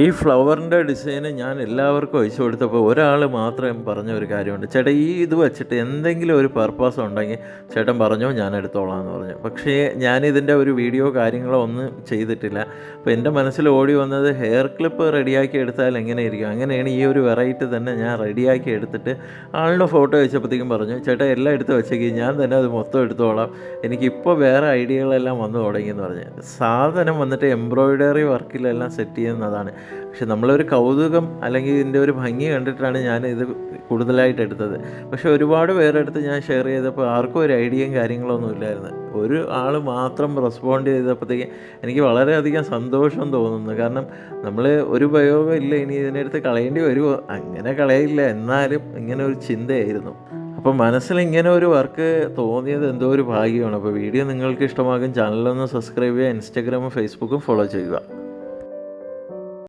ഈ ഫ്ലവറിൻ്റെ ഡിസൈന് ഞാൻ എല്ലാവർക്കും അയച്ചു കൊടുത്തപ്പോൾ ഒരാൾ മാത്രം പറഞ്ഞ ഒരു കാര്യമുണ്ട്, ചേട്ടാ ഈ ഇത് വെച്ചിട്ട് എന്തെങ്കിലും ഒരു പർപ്പസ് ഉണ്ടെങ്കിൽ ചേട്ടൻ പറഞ്ഞോ ഞാൻ എടുത്തോളാം എന്ന് പറഞ്ഞു. പക്ഷേ ഞാനിതിൻ്റെ ഒരു വീഡിയോ കാര്യങ്ങളോ ഒന്നും ചെയ്തിട്ടില്ല. അപ്പോൾ എൻ്റെ മനസ്സിൽ ഓടി വന്നത് ഹെയർ ക്ലിപ്പ് റെഡിയാക്കി എടുത്താൽ എങ്ങനെ ഇരിക്കും, അങ്ങനെയാണ് ഈ ഒരു വെറൈറ്റി തന്നെ ഞാൻ റെഡിയാക്കി എടുത്തിട്ട് ആളുടെ ഫോട്ടോ വെച്ചപ്പോഴത്തേക്കും പറഞ്ഞു, ചേട്ടാ എല്ലാം എടുത്ത് വെച്ചേക്ക്, ഞാൻ തന്നെ അത് മൊത്തം എടുത്തോളാം, എനിക്കിപ്പോൾ വേറെ ഐഡിയകളെല്ലാം വന്നു തുടങ്ങിയെന്ന് പറഞ്ഞു. സാധനം വന്നിട്ട് എംബ്രോയിഡറി വർക്കിലെല്ലാം സെറ്റ് ചെയ്യുന്നതാണ്. പക്ഷെ നമ്മളൊരു കൗതുകം അല്ലെങ്കിൽ ഇതിൻ്റെ ഒരു ഭംഗി കണ്ടിട്ടാണ് ഞാനിത് കൂടുതലായിട്ട് എടുത്തത്. പക്ഷെ ഒരുപാട് പേരെടുത്ത് ഞാൻ ഷെയർ ചെയ്തപ്പോൾ ആർക്കും ഒരു ഐഡിയയും കാര്യങ്ങളൊന്നും ഇല്ലായിരുന്നു. ഒരു ആൾ മാത്രം റെസ്പോണ്ട് ചെയ്തപ്പോഴത്തേക്ക് എനിക്ക് വളരെയധികം സന്തോഷം തോന്നുന്നു. കാരണം നമ്മൾ ഒരു ഉപയോഗം ഇല്ല, ഇനി ഇതിനെടുത്ത് കളയേണ്ടി വരുമോ, അങ്ങനെ കളയില്ല, എന്നാലും ഇങ്ങനെ ഒരു ചിന്തയായിരുന്നു. അപ്പോൾ മനസ്സിൽ ഇങ്ങനെ ഒരു വർക്ക് തോന്നിയത് എന്തോ ഒരു ഭാഗ്യമാണ്. അപ്പോൾ വീഡിയോ നിങ്ങൾക്ക് ഇഷ്ടമാകും, ചാനലൊന്ന് സബ്സ്ക്രൈബ് ചെയ്യുക, ഇൻസ്റ്റാഗ്രാമും ഫേസ്ബുക്കും ഫോളോ ചെയ്യുക.